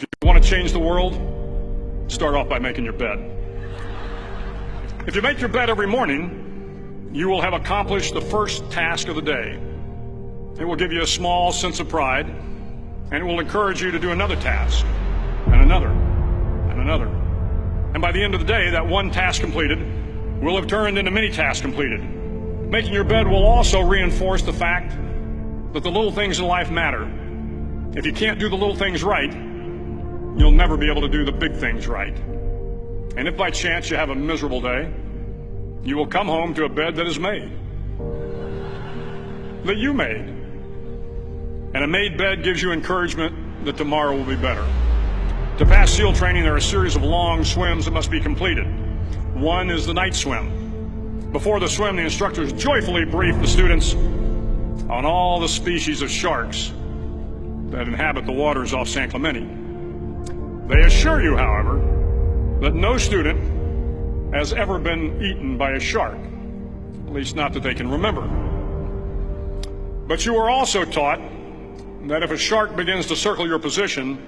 If you want to change the world, start off by making your bed. If you make your bed every morning, you will have accomplished the first task of the day. It will give you a small sense of pride, and it will encourage you to do another task, and another, and another. And by the end of the day, that one task completed will have turned into many tasks completed. Making your bed will also reinforce the fact that the little things in life matter. If you can't do the little things right, you'll never be able to do the big things right. And if by chance you have a miserable day, you will come home to a bed that is made, that you made. And a made bed gives you encouragement that tomorrow will be better. To pass SEAL training, there are a series of long swims that must be completed. One is the night swim. Before the swim, the instructors joyfully brief the students on all the species of sharks that inhabit the waters off San Clemente. They assure you, however, that no student has ever been eaten by a shark, at least not that they can remember. But you are also taught that if a shark begins to circle your position,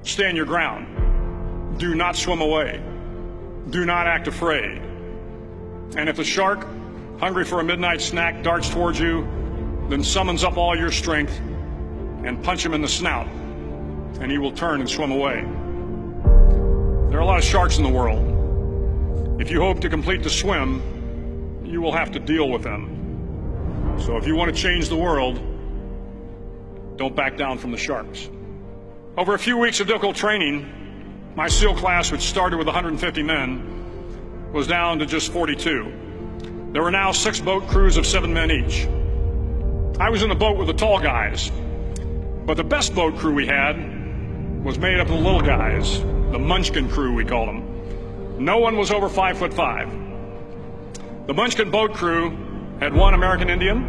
stand your ground. Do not swim away. Do not act afraid. And if the shark, hungry for a midnight snack, darts towards you, then summons up all your strength and punch him in the snout, and he will turn and swim away. There are a lot of sharks in the world. If you hope to complete the swim, you will have to deal with them. So if you want to change the world, don't back down from the sharks. Over a few weeks of difficult training, my SEAL class, which started with 150 men, was down to just 42. There were now 6 boat crews of 7 men each. I was in the boat with the tall guys, but the best boat crew we had was made up of the little guys, the Munchkin crew, we called them. No one was over 5'5". The Munchkin boat crew had 1 American Indian,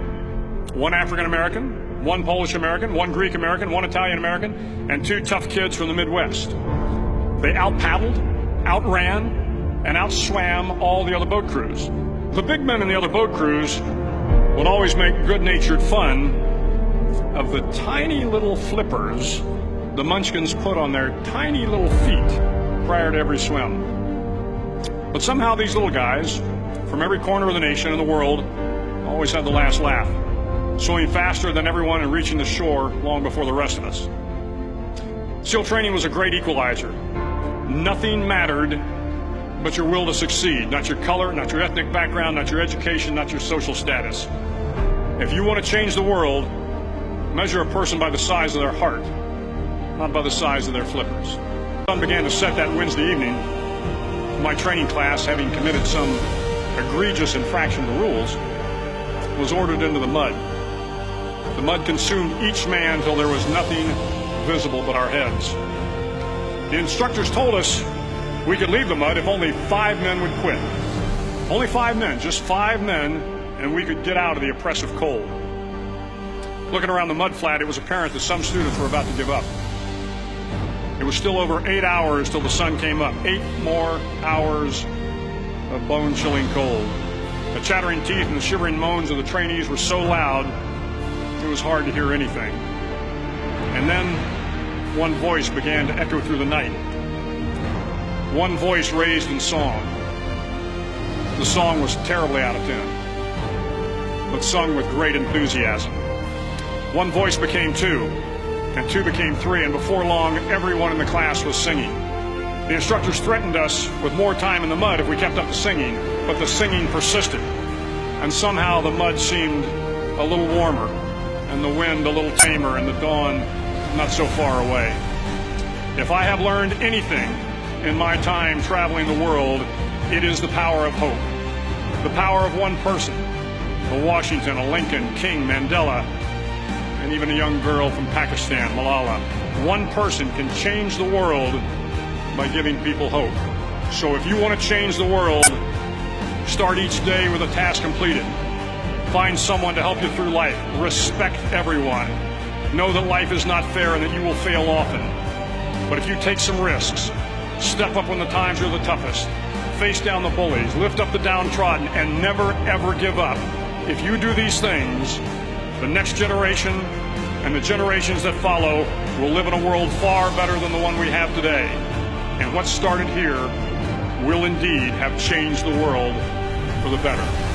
1 African American, 1 Polish American, 1 Greek American, 1 Italian American, and 2 tough kids from the Midwest. They out-paddled, outran, and outswam all the other boat crews. The big men in the other boat crews would always make good-natured fun of the tiny little flippers the Munchkins put on their tiny little feet prior to every swim. But somehow these little guys from every corner of the nation and the world always had the last laugh, swimming faster than everyone and reaching the shore long before the rest of us. SEAL training was a great equalizer. Nothing mattered but your will to succeed, not your color, not your ethnic background, not your education, not your social status. If you want to change the world, measure a person by the size of their heart, not by the size of their flippers. The sun began to set that Wednesday evening. My training class, having committed some egregious infraction to rules, was ordered into the mud. The mud consumed each man till there was nothing visible but our heads. The instructors told us we could leave the mud if only 5 men would quit. Only 5 men, just 5 men, and we could get out of the oppressive cold. Looking around the mud flat, it was apparent that some students were about to give up. It was still over 8 hours till the sun came up. 8 more hours of bone-chilling cold. The chattering teeth and the shivering moans of the trainees were so loud, it was hard to hear anything. And then one voice began to echo through the night. One voice raised in song. The song was terribly out of tune, but sung with great enthusiasm. One voice became 2, and 2 became 3, and before long, everyone in the class was singing. The instructors threatened us with more time in the mud if we kept up the singing, but the singing persisted, and somehow the mud seemed a little warmer, and the wind a little tamer, and the dawn not so far away. If I have learned anything in my time traveling the world, it is the power of hope. The power of one person, a Washington, a Lincoln, King, Mandela, and even a young girl from Pakistan, Malala. One person can change the world by giving people hope. So if you want to change the world, start each day with a task completed. Find someone to help you through life. Respect everyone. Know that life is not fair and that you will fail often. But if you take some risks, step up when the times are the toughest, face down the bullies, lift up the downtrodden, and never ever give up. If you do these things, the next generation and the generations that follow we'll live in a world far better than the one we have today. And what started here will indeed have changed the world for the better.